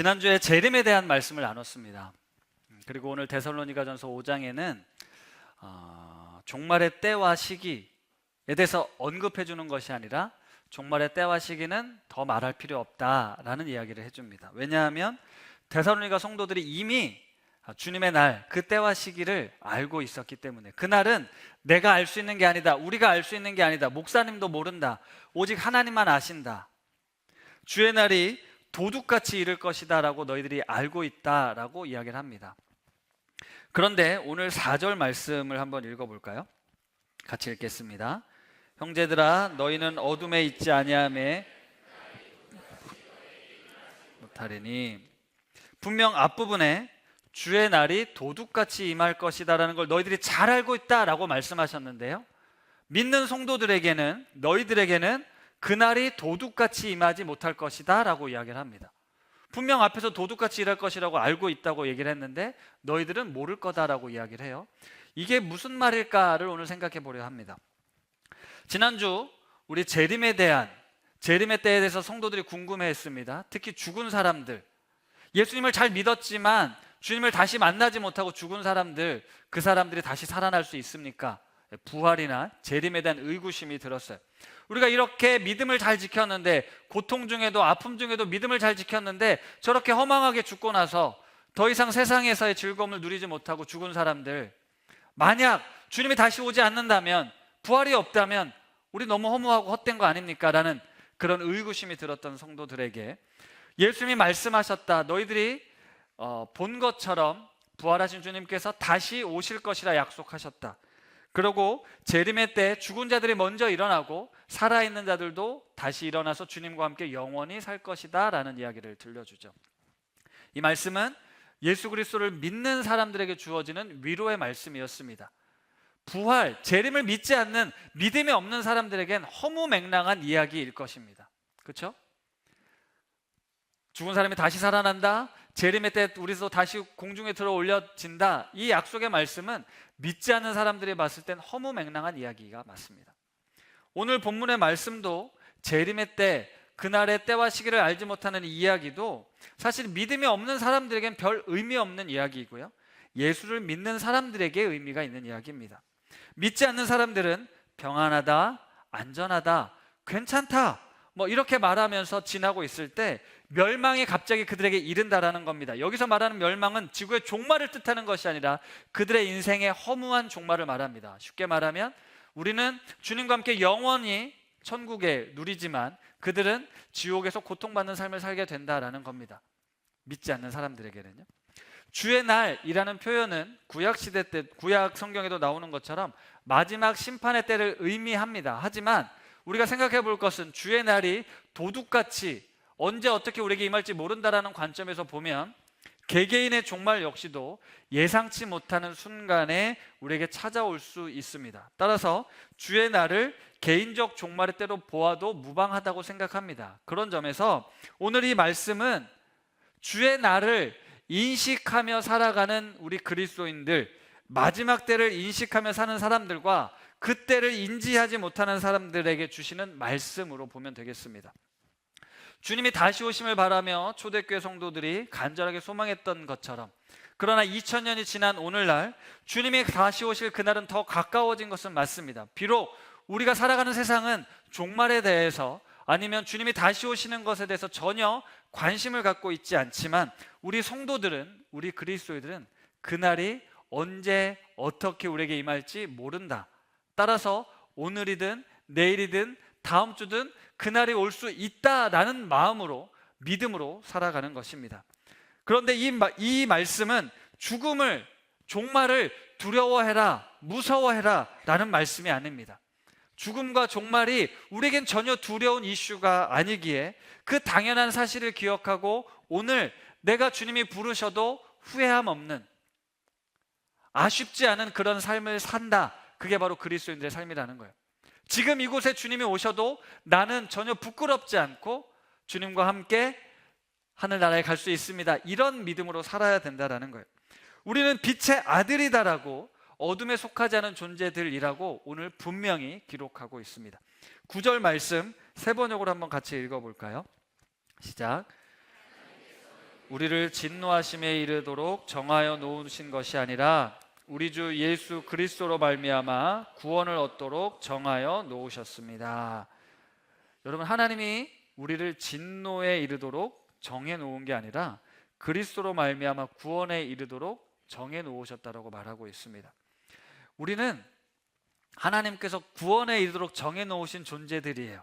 지난주에 재림에 대한 말씀을 나눴습니다. 그리고 오늘 데살로니가전서 5장에는 종말의 때와 시기에 대해서 언급해 주는 것이 아니라 종말의 때와 시기는 더 말할 필요 없다라는 이야기를 해줍니다. 왜냐하면 데살로니가 성도들이 이미 주님의 날, 그 때와 시기를 알고 있었기 때문에, 그날은 내가 알 수 있는 게 아니다, 우리가 알 수 있는 게 아니다, 목사님도 모른다, 오직 하나님만 아신다, 주의 날이 도둑같이 이를 것이다 라고 너희들이 알고 있다 라고 이야기를 합니다. 그런데 오늘 4절 말씀을 한번 읽어볼까요? 같이 읽겠습니다. 형제들아, 너희는 어둠에 있지 아니하매 못하리니. 분명 앞부분에 주의 날이 도둑같이 임할 것이다 라는 걸 너희들이 잘 알고 있다 라고 말씀하셨는데요, 믿는 성도들에게는, 너희들에게는 그날이 도둑같이 임하지 못할 것이다 라고 이야기를 합니다. 분명 앞에서 도둑같이 일할 것이라고 알고 있다고 얘기를 했는데 너희들은 모를 거다라고 이야기를 해요. 이게 무슨 말일까를 오늘 생각해 보려 합니다. 지난주 우리 재림의 때에 대해서 성도들이 궁금해했습니다. 특히 죽은 사람들, 예수님을 잘 믿었지만 주님을 다시 만나지 못하고 죽은 사람들, 그 사람들이 다시 살아날 수 있습니까? 부활이나 재림에 대한 의구심이 들었어요. 우리가 이렇게 믿음을 잘 지켰는데, 고통 중에도 아픔 중에도 믿음을 잘 지켰는데 저렇게 허망하게 죽고 나서 더 이상 세상에서의 즐거움을 누리지 못하고 죽은 사람들, 만약 주님이 다시 오지 않는다면, 부활이 없다면 우리 너무 허무하고 헛된 거 아닙니까? 라는 그런 의구심이 들었던 성도들에게 예수님이 말씀하셨다. 너희들이 본 것처럼 부활하신 주님께서 다시 오실 것이라 약속하셨다. 그리고 재림의 때 죽은 자들이 먼저 일어나고 살아있는 자들도 다시 일어나서 주님과 함께 영원히 살 것이다 라는 이야기를 들려주죠. 이 말씀은 예수 그리스도를 믿는 사람들에게 주어지는 위로의 말씀이었습니다. 부활, 재림을 믿지 않는, 믿음이 없는 사람들에겐 허무맹랑한 이야기일 것입니다. 그렇죠? 죽은 사람이 다시 살아난다, 재림의 때 우리도 다시 공중에 들어 올려진다, 이 약속의 말씀은 믿지 않는 사람들이 봤을 땐 허무맹랑한 이야기가 맞습니다. 오늘 본문의 말씀도 재림의 때, 그날의 때와 시기를 알지 못하는 이 이야기도 사실 믿음이 없는 사람들에겐 별 의미 없는 이야기이고요, 예수를 믿는 사람들에게 의미가 있는 이야기입니다. 믿지 않는 사람들은 평안하다, 안전하다, 괜찮다, 이렇게 말하면서 지나고 있을 때 멸망이 갑자기 그들에게 이른다라는 겁니다. 여기서 말하는 멸망은 지구의 종말을 뜻하는 것이 아니라 그들의 인생의 허무한 종말을 말합니다. 쉽게 말하면 우리는 주님과 함께 영원히 천국에 누리지만 그들은 지옥에서 고통받는 삶을 살게 된다라는 겁니다. 믿지 않는 사람들에게는요. 주의 날이라는 표현은 구약시대 때, 구약 성경에도 나오는 것처럼 마지막 심판의 때를 의미합니다. 하지만 우리가 생각해 볼 것은 주의 날이 도둑같이 언제 어떻게 우리에게 임할지 모른다라는 관점에서 보면 개개인의 종말 역시도 예상치 못하는 순간에 우리에게 찾아올 수 있습니다. 따라서 주의 날을 개인적 종말의 때로 보아도 무방하다고 생각합니다. 그런 점에서 오늘 이 말씀은 주의 날을 인식하며 살아가는 우리 그리스도인들, 마지막 때를 인식하며 사는 사람들과 그 때를 인지하지 못하는 사람들에게 주시는 말씀으로 보면 되겠습니다. 주님이 다시 오심을 바라며 초대교회 성도들이 간절하게 소망했던 것처럼, 그러나 2000년이 지난 오늘날 주님이 다시 오실 그날은 더 가까워진 것은 맞습니다. 비록 우리가 살아가는 세상은 종말에 대해서, 아니면 주님이 다시 오시는 것에 대해서 전혀 관심을 갖고 있지 않지만 우리 성도들은, 우리 그리스도인들은 그날이 언제 어떻게 우리에게 임할지 모른다. 따라서 오늘이든 내일이든 다음 주든 그날이 올 수 있다라는 마음으로, 믿음으로 살아가는 것입니다. 그런데 이 말씀은 죽음을, 종말을 두려워해라, 무서워해라 라는 말씀이 아닙니다. 죽음과 종말이 우리에겐 전혀 두려운 이슈가 아니기에 그 당연한 사실을 기억하고 오늘 내가 주님이 부르셔도 후회함 없는, 아쉽지 않은 그런 삶을 산다. 그게 바로 그리스도인들의 삶이라는 거예요. 지금 이곳에 주님이 오셔도 나는 전혀 부끄럽지 않고 주님과 함께 하늘나라에 갈 수 있습니다. 이런 믿음으로 살아야 된다는 거예요. 우리는 빛의 아들이다라고, 어둠에 속하지 않은 존재들이라고 오늘 분명히 기록하고 있습니다. 9절 말씀 세 번역으로 한번 같이 읽어볼까요? 시작. 우리를 진노하심에 이르도록 정하여 놓으신 것이 아니라 우리 주 예수 그리스도로 말미암아 구원을 얻도록 정하여 놓으셨습니다. 여러분, 하나님이 우리를 진노에 이르도록 정해 놓은 게 아니라 그리스도로 말미암아 구원에 이르도록 정해 놓으셨다라고 말하고 있습니다. 우리는 하나님께서 구원에 이르도록 정해 놓으신 존재들이에요.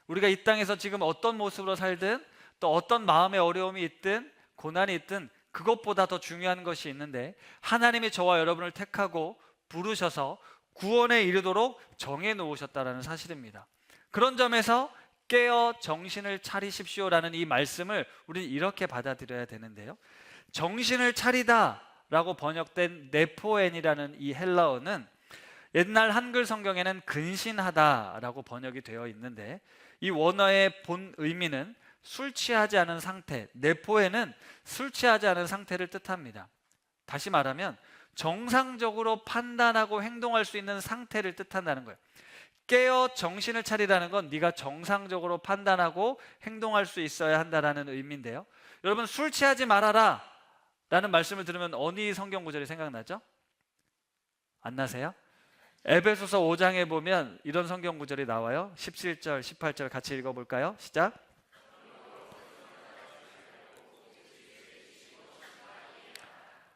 우리가 이 땅에서 지금 어떤 모습으로 살든 또 어떤 마음의 어려움이 있든 고난이 있든 그것보다 더 중요한 것이 있는데, 하나님이 저와 여러분을 택하고 부르셔서 구원에 이르도록 정해 놓으셨다라는 사실입니다. 그런 점에서 깨어 정신을 차리십시오라는 이 말씀을 우리는 이렇게 받아들여야 되는데요, 정신을 차리다 라고 번역된 네포엔이라는 이 헬라어는 옛날 한글 성경에는 근신하다 라고 번역이 되어 있는데, 이 원어의 본 의미는 술 취하지 않은 상태, 네포에는 술 취하지 않은 상태를 뜻합니다. 다시 말하면 정상적으로 판단하고 행동할 수 있는 상태를 뜻한다는 거예요. 깨어 정신을 차리라는 건 네가 정상적으로 판단하고 행동할 수 있어야 한다는 의미인데요, 여러분, 술 취하지 말아라 라는 말씀을 들으면 어느 성경 구절이 생각나죠? 안 나세요? 에베소서 5장에 보면 이런 성경 구절이 나와요. 17절, 18절 같이 읽어볼까요? 시작.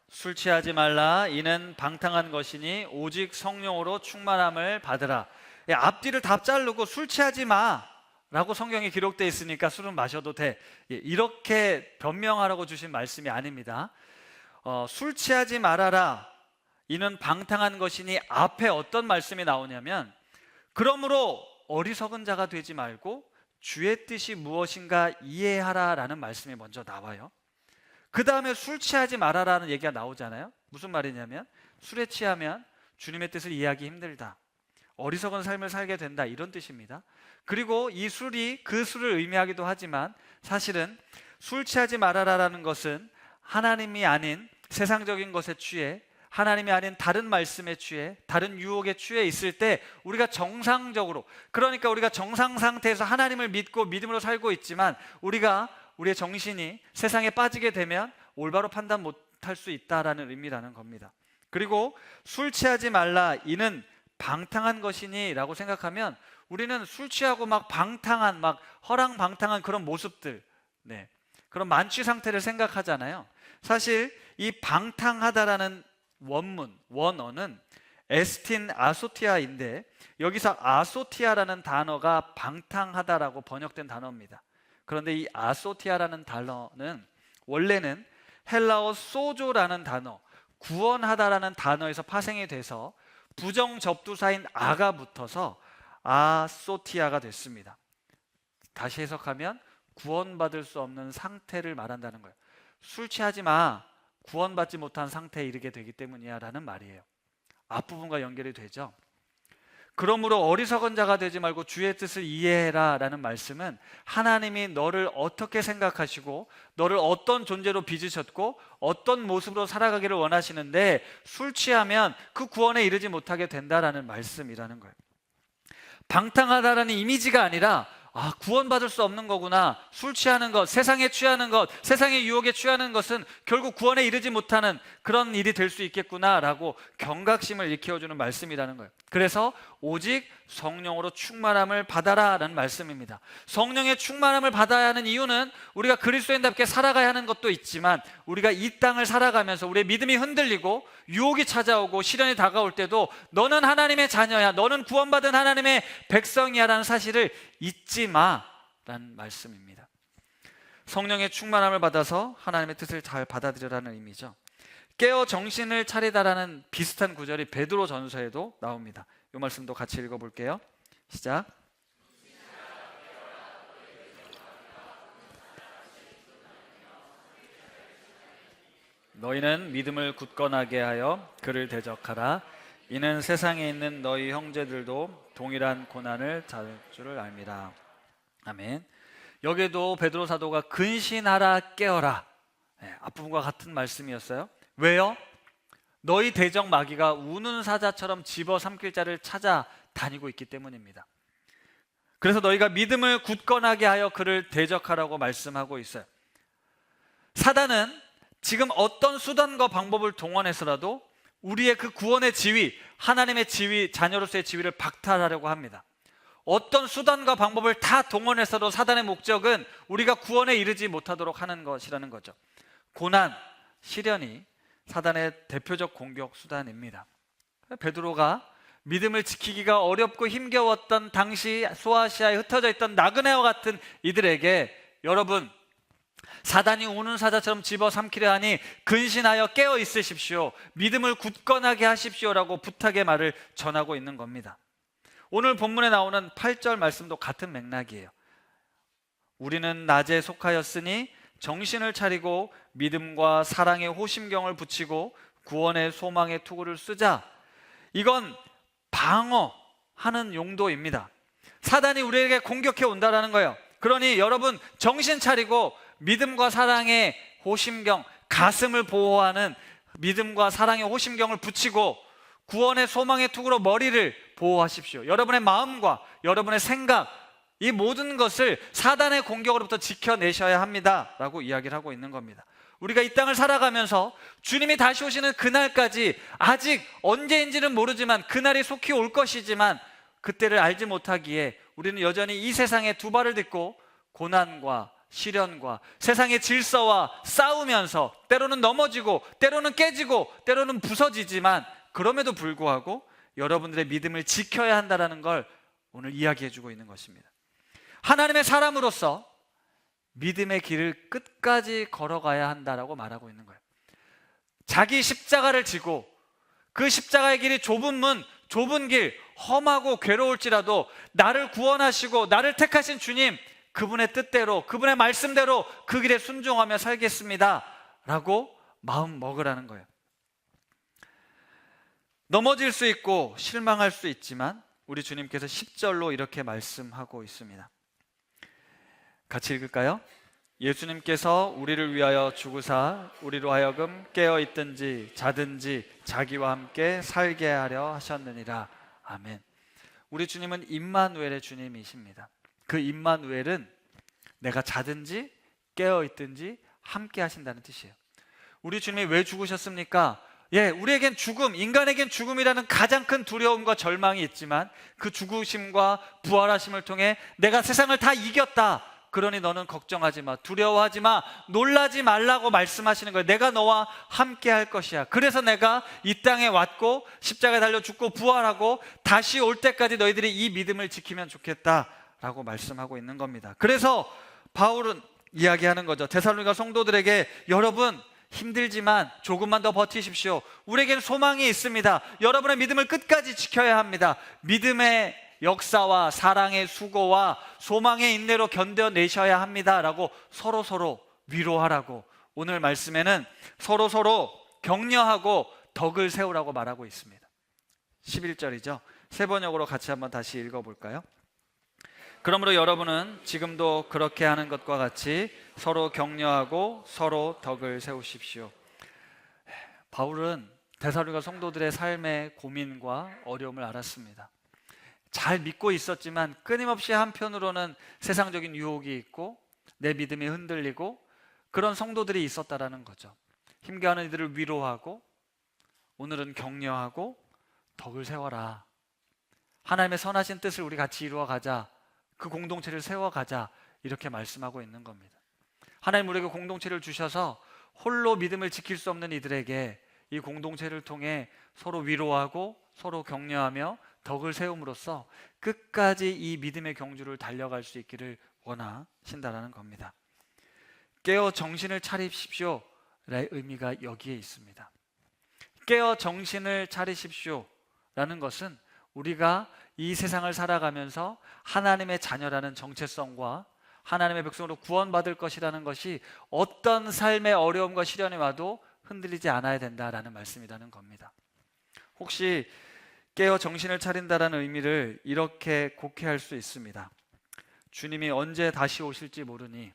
술 취하지 말라. 이는 방탕한 것이니 오직 성령으로 충만함을 받으라. 앞뒤를 다 자르고 술 취하지 마 라고 성경에 기록되어 있으니까 술은 마셔도 돼, 이렇게 변명하라고 주신 말씀이 아닙니다. 술 취하지 말아라, 이는 방탕한 것이니 앞에 어떤 말씀이 나오냐면, 그러므로 어리석은 자가 되지 말고 주의 뜻이 무엇인가 이해하라 라는 말씀이 먼저 나와요. 그 다음에 술 취하지 말아라는 얘기가 나오잖아요. 무슨 말이냐면 술에 취하면 주님의 뜻을 이해하기 힘들다, 어리석은 삶을 살게 된다, 이런 뜻입니다. 그리고 이 술이 그 술을 의미하기도 하지만 사실은 술 취하지 말아라라는 것은 하나님이 아닌 세상적인 것에 취해, 하나님이 아닌 다른 말씀에 취해, 다른 유혹에 취해 있을 때 우리가 정상적으로, 그러니까 우리가 정상 상태에서 하나님을 믿고 믿음으로 살고 있지만 우리가 우리의 정신이 세상에 빠지게 되면 올바로 판단 못할 수 있다라는 의미라는 겁니다. 그리고 술 취하지 말라, 이는 방탕한 것이니 라고 생각하면 우리는 술 취하고 막 방탕한, 막 허랑방탕한 그런 모습들, 그런 만취 상태를 생각하잖아요. 사실 이 방탕하다라는 원어는 에스틴 아소티아인데, 여기서 아소티아라는 단어가 방탕하다라고 번역된 단어입니다. 그런데 이 아소티아라는 단어는 원래는 헬라어 소조라는 단어, 구원하다라는 단어에서 파생이 돼서 부정접두사인 아가 붙어서 아소티아가 됐습니다. 다시 해석하면 구원받을 수 없는 상태를 말한다는 거예요. 술 취하지 마, 구원받지 못한 상태에 이르게 되기 때문이야 라는 말이에요. 앞부분과 연결이 되죠. 그러므로 어리석은 자가 되지 말고 주의 뜻을 이해해라 라는 말씀은 하나님이 너를 어떻게 생각하시고 너를 어떤 존재로 빚으셨고 어떤 모습으로 살아가기를 원하시는데, 술 취하면 그 구원에 이르지 못하게 된다라는 말씀이라는 거예요. 방탕하다라는 이미지가 아니라 구원받을 수 없는 거구나, 술 취하는 것, 세상에 취하는 것, 세상의 유혹에 취하는 것은 결국 구원에 이르지 못하는 그런 일이 될 수 있겠구나 라고 경각심을 일깨워주는 말씀이라는 거예요. 그래서 오직 성령으로 충만함을 받아라 라는 말씀입니다. 성령의 충만함을 받아야 하는 이유는 우리가 그리스도인답게 살아가야 하는 것도 있지만, 우리가 이 땅을 살아가면서 우리의 믿음이 흔들리고 유혹이 찾아오고 시련이 다가올 때도 너는 하나님의 자녀야, 너는 구원받은 하나님의 백성이야 라는 사실을 잊지 마 라는 말씀입니다. 성령의 충만함을 받아서 하나님의 뜻을 잘 받아들여라는 의미죠. 깨어 정신을 차리다라는 비슷한 구절이 베드로 전서에도 나옵니다. 이 말씀도 같이 읽어볼게요. 시작. 너희는 믿음을 굳건하게 하여 그를 대적하라. 이는 세상에 있는 너희 형제들도 동일한 고난을 받을 줄을 알미라. 아멘. 여기에도 베드로 사도가 근신하라, 깨어라, 앞부분과 같은 말씀이었어요. 왜요? 너희 대적 마귀가 우는 사자처럼 집어삼킬 자를 찾아다니고 있기 때문입니다. 그래서 너희가 믿음을 굳건하게 하여 그를 대적하라고 말씀하고 있어요. 사단은 지금 어떤 수단과 방법을 동원해서라도 우리의 그 구원의 지위, 하나님의 지위, 자녀로서의 지위를 박탈하려고 합니다. 어떤 수단과 방법을 다 동원해서도 사단의 목적은 우리가 구원에 이르지 못하도록 하는 것이라는 거죠. 고난, 시련이 사단의 대표적 공격 수단입니다. 베드로가 믿음을 지키기가 어렵고 힘겨웠던 당시 소아시아에 흩어져 있던 나그네와 같은 이들에게 여러분, 사단이 우는 사자처럼 집어삼키려 하니 근신하여 깨어 있으십시오. 믿음을 굳건하게 하십시오라고 부탁의 말을 전하고 있는 겁니다. 오늘 본문에 나오는 8절 말씀도 같은 맥락이에요. 우리는 낮에 속하였으니 정신을 차리고 믿음과 사랑의 호심경을 붙이고 구원의 소망의 투구를 쓰자. 이건 방어하는 용도입니다. 사단이 우리에게 공격해 온다라는 거예요. 그러니 여러분, 정신 차리고 믿음과 사랑의 호심경, 가슴을 보호하는 믿음과 사랑의 호심경을 붙이고 구원의 소망의 투구로 머리를 보호하십시오. 여러분의 마음과 여러분의 생각, 이 모든 것을 사단의 공격으로부터 지켜내셔야 합니다 라고 이야기를 하고 있는 겁니다. 우리가 이 땅을 살아가면서 주님이 다시 오시는 그날까지 아직 언제인지는 모르지만 그날이 속히 올 것이지만 그때를 알지 못하기에 우리는 여전히 이 세상에 두 발을 딛고 고난과 시련과 세상의 질서와 싸우면서 때로는 넘어지고 때로는 깨지고 때로는 부서지지만 그럼에도 불구하고 여러분들의 믿음을 지켜야 한다는 걸 오늘 이야기해 주고 있는 것입니다. 하나님의 사람으로서 믿음의 길을 끝까지 걸어가야 한다라고 말하고 있는 거예요. 자기 십자가를 지고 그 십자가의 길이 좁은 문, 좁은 길, 험하고 괴로울지라도 나를 구원하시고 나를 택하신 주님, 그분의 뜻대로, 그분의 말씀대로 그 길에 순종하며 살겠습니다 라고 마음 먹으라는 거예요. 넘어질 수 있고 실망할 수 있지만 우리 주님께서 10절로 이렇게 말씀하고 있습니다. 같이 읽을까요? 예수님께서 우리를 위하여 죽으사 우리로 하여금 깨어있든지 자든지 자기와 함께 살게 하려 하셨느니라. 아멘. 우리 주님은 임마누엘의 주님이십니다. 그 임마누엘은 내가 자든지 깨어있든지 함께 하신다는 뜻이에요. 우리 주님이 왜 죽으셨습니까? 우리에겐 죽음, 인간에겐 죽음이라는 가장 큰 두려움과 절망이 있지만 그 죽으심과 부활하심을 통해 내가 세상을 다 이겼다, 그러니 너는 걱정하지 마, 두려워하지 마, 놀라지 말라고 말씀하시는 거예요. 내가 너와 함께 할 것이야. 그래서 내가 이 땅에 왔고 십자가에 달려 죽고 부활하고 다시 올 때까지 너희들이 이 믿음을 지키면 좋겠다라고 말씀하고 있는 겁니다. 그래서 바울은 이야기하는 거죠. 데살로니가 성도들에게 여러분 힘들지만 조금만 더 버티십시오. 우리에겐 소망이 있습니다. 여러분의 믿음을 끝까지 지켜야 합니다. 믿음의 역사와 사랑의 수고와 소망의 인내로 견뎌내셔야 합니다 라고 서로 위로하라고, 오늘 말씀에는 서로 격려하고 덕을 세우라고 말하고 있습니다. 11절이죠. 세번역으로 같이 한번 다시 읽어볼까요? 그러므로 여러분은 지금도 그렇게 하는 것과 같이 서로 격려하고 서로 덕을 세우십시오. 바울은 데살로니가 성도들의 삶의 고민과 어려움을 알았습니다. 잘 믿고 있었지만 끊임없이 한편으로는 세상적인 유혹이 있고 내 믿음이 흔들리고 그런 성도들이 있었다라는 거죠. 힘겨워하는 이들을 위로하고 오늘은 격려하고 덕을 세워라. 하나님의 선하신 뜻을 우리 같이 이루어가자. 그 공동체를 세워가자. 이렇게 말씀하고 있는 겁니다. 하나님 우리에게 공동체를 주셔서 홀로 믿음을 지킬 수 없는 이들에게 이 공동체를 통해 서로 위로하고 서로 격려하며 덕을 세움으로써 끝까지 이 믿음의 경주를 달려갈 수 있기를 원하신다라는 겁니다. 깨어 정신을 차리십시오 라의 의미가 여기에 있습니다. 깨어 정신을 차리십시오 라는 것은 우리가 이 세상을 살아가면서 하나님의 자녀라는 정체성과 하나님의 백성으로 구원받을 것이라는 것이 어떤 삶의 어려움과 시련이 와도 흔들리지 않아야 된다라는 말씀이라는 겁니다. 혹시 깨어 정신을 차린다라는 의미를 이렇게 곡해할 수 있습니다. 주님이 언제 다시 오실지 모르니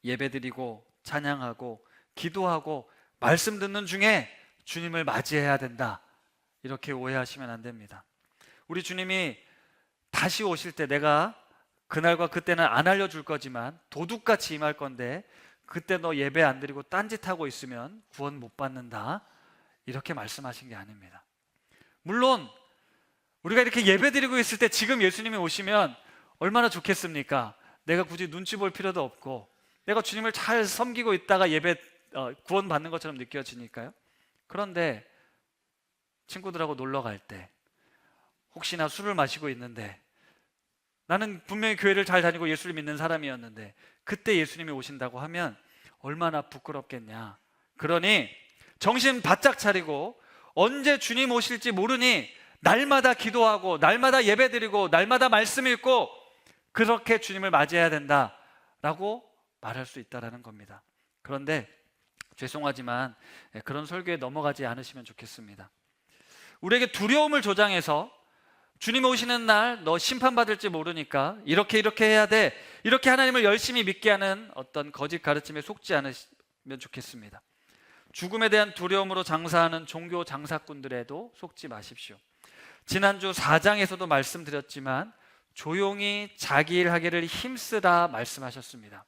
예배드리고 찬양하고 기도하고 말씀 듣는 중에 주님을 맞이해야 된다, 이렇게 오해하시면 안 됩니다. 우리 주님이 다시 오실 때 내가 그날과 그때는 안 알려줄 거지만 도둑같이 임할 건데 그때 너 예배 안 드리고 딴짓하고 있으면 구원 못 받는다, 이렇게 말씀하신 게 아닙니다. 물론 우리가 이렇게 예배 드리고 있을 때 지금 예수님이 오시면 얼마나 좋겠습니까? 내가 굳이 눈치 볼 필요도 없고 내가 주님을 잘 섬기고 있다가 구원 받는 것처럼 느껴지니까요. 그런데 친구들하고 놀러 갈 때 혹시나 술을 마시고 있는데, 나는 분명히 교회를 잘 다니고 예수를 믿는 사람이었는데 그때 예수님이 오신다고 하면 얼마나 부끄럽겠냐. 그러니 정신 바짝 차리고 언제 주님 오실지 모르니 날마다 기도하고 날마다 예배드리고 날마다 말씀 읽고 그렇게 주님을 맞이해야 된다라고 말할 수 있다는 겁니다. 그런데 죄송하지만 그런 설교에 넘어가지 않으시면 좋겠습니다. 우리에게 두려움을 조장해서 주님 오시는 날 너 심판받을지 모르니까 이렇게 해야 돼, 이렇게 하나님을 열심히 믿게 하는 어떤 거짓 가르침에 속지 않으시면 좋겠습니다. 죽음에 대한 두려움으로 장사하는 종교 장사꾼들에도 속지 마십시오. 지난주 4장에서도 말씀드렸지만 조용히 자기 일 하기를 힘쓰라 말씀하셨습니다.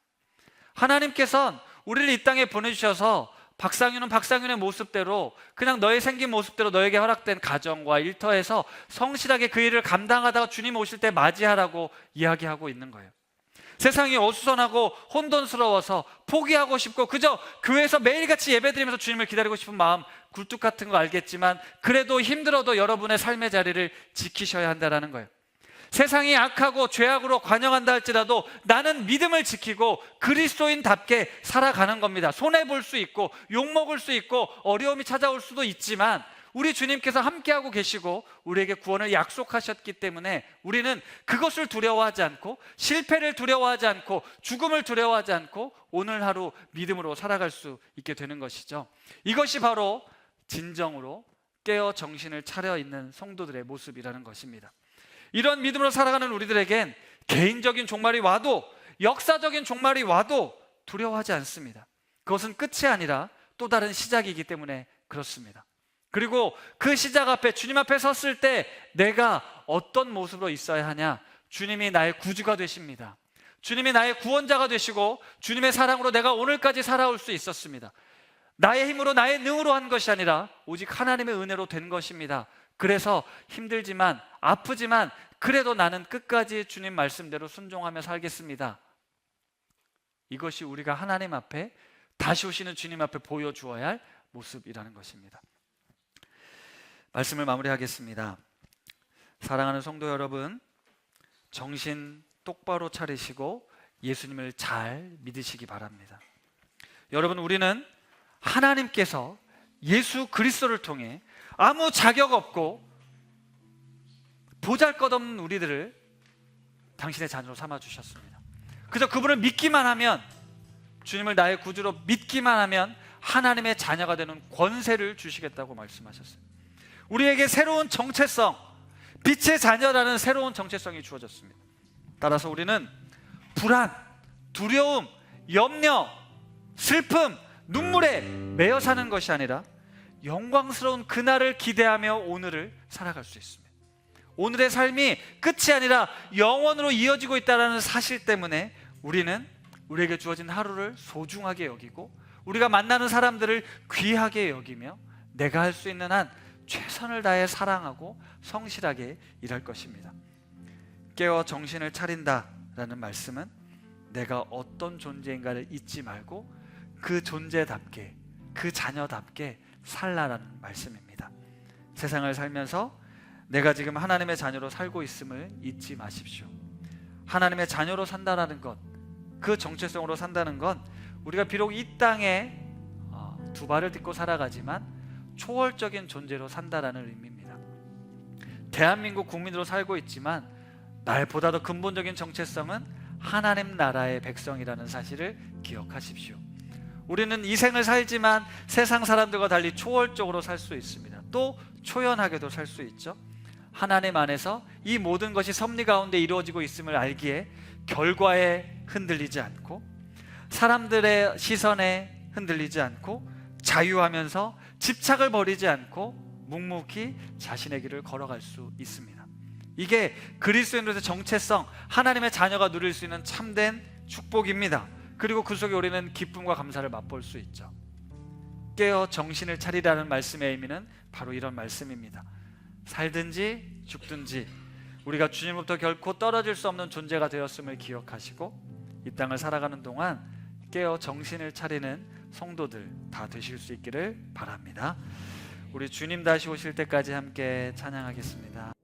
하나님께서는 우리를 이 땅에 보내주셔서 박상윤은 박상윤의 모습대로, 그냥 너의 생긴 모습대로 너에게 허락된 가정과 일터에서 성실하게 그 일을 감당하다가 주님 오실 때 맞이하라고 이야기하고 있는 거예요. 세상이 어수선하고 혼돈스러워서 포기하고 싶고 그저 교회에서 매일같이 예배드리면서 주님을 기다리고 싶은 마음, 굴뚝 같은 거 알겠지만 그래도 힘들어도 여러분의 삶의 자리를 지키셔야 한다는 거예요. 세상이 악하고 죄악으로 관영한다 할지라도 나는 믿음을 지키고 그리스도인답게 살아가는 겁니다. 손해볼 수 있고 욕먹을 수 있고 어려움이 찾아올 수도 있지만 우리 주님께서 함께하고 계시고 우리에게 구원을 약속하셨기 때문에 우리는 그것을 두려워하지 않고 실패를 두려워하지 않고 죽음을 두려워하지 않고 오늘 하루 믿음으로 살아갈 수 있게 되는 것이죠. 이것이 바로 진정으로 깨어 정신을 차려 있는 성도들의 모습이라는 것입니다. 이런 믿음으로 살아가는 우리들에겐 개인적인 종말이 와도 역사적인 종말이 와도 두려워하지 않습니다. 그것은 끝이 아니라 또 다른 시작이기 때문에 그렇습니다. 그리고 그 시작 앞에 주님 앞에 섰을 때 내가 어떤 모습으로 있어야 하냐? 주님이 나의 구주가 되십니다. 주님이 나의 구원자가 되시고 주님의 사랑으로 내가 오늘까지 살아올 수 있었습니다. 나의 힘으로 나의 능으로 한 것이 아니라 오직 하나님의 은혜로 된 것입니다. 그래서 힘들지만 아프지만 그래도 나는 끝까지 주님 말씀대로 순종하며 살겠습니다. 이것이 우리가 하나님 앞에 다시 오시는 주님 앞에 보여주어야 할 모습이라는 것입니다. 말씀을 마무리하겠습니다. 사랑하는 성도 여러분, 정신 똑바로 차리시고 예수님을 잘 믿으시기 바랍니다. 여러분, 우리는 하나님께서 예수 그리스도를 통해 아무 자격 없고 보잘것없는 우리들을 당신의 자녀로 삼아주셨습니다. 그저 그분을 믿기만 하면, 주님을 나의 구주로 믿기만 하면 하나님의 자녀가 되는 권세를 주시겠다고 말씀하셨어요. 우리에게 새로운 정체성, 빛의 자녀라는 새로운 정체성이 주어졌습니다. 따라서 우리는 불안, 두려움, 염려, 슬픔, 눈물에 매여 사는 것이 아니라 영광스러운 그날을 기대하며 오늘을 살아갈 수 있습니다. 오늘의 삶이 끝이 아니라 영원으로 이어지고 있다는 사실 때문에 우리는 우리에게 주어진 하루를 소중하게 여기고 우리가 만나는 사람들을 귀하게 여기며 내가 할 수 있는 한 최선을 다해 사랑하고 성실하게 일할 것입니다. 깨어 정신을 차린다라는 말씀은 내가 어떤 존재인가를 잊지 말고 그 존재답게, 그 자녀답게 살라라는 말씀입니다. 세상을 살면서 내가 지금 하나님의 자녀로 살고 있음을 잊지 마십시오. 하나님의 자녀로 산다라는 것, 그 정체성으로 산다는 건 우리가 비록 이 땅에 두 발을 딛고 살아가지만 초월적인 존재로 산다라는 의미입니다. 대한민국 국민으로 살고 있지만 날보다 더 근본적인 정체성은 하나님 나라의 백성이라는 사실을 기억하십시오. 우리는 이 생을 살지만 세상 사람들과 달리 초월적으로 살 수 있습니다. 또 초연하게도 살 수 있죠. 하나님 안에서 이 모든 것이 섭리 가운데 이루어지고 있음을 알기에 결과에 흔들리지 않고 사람들의 시선에 흔들리지 않고 자유하면서 집착을 버리지 않고 묵묵히 자신의 길을 걸어갈 수 있습니다. 이게 그리스도인으로서의 정체성, 하나님의 자녀가 누릴 수 있는 참된 축복입니다. 그리고 그 속에 우리는 기쁨과 감사를 맛볼 수 있죠. 깨어 정신을 차리라는 말씀의 의미는 바로 이런 말씀입니다. 살든지 죽든지 우리가 주님으로부터 결코 떨어질 수 없는 존재가 되었음을 기억하시고 이 땅을 살아가는 동안 깨어 정신을 차리는 성도들 다 되실 수 있기를 바랍니다. 우리 주님 다시 오실 때까지 함께 찬양하겠습니다.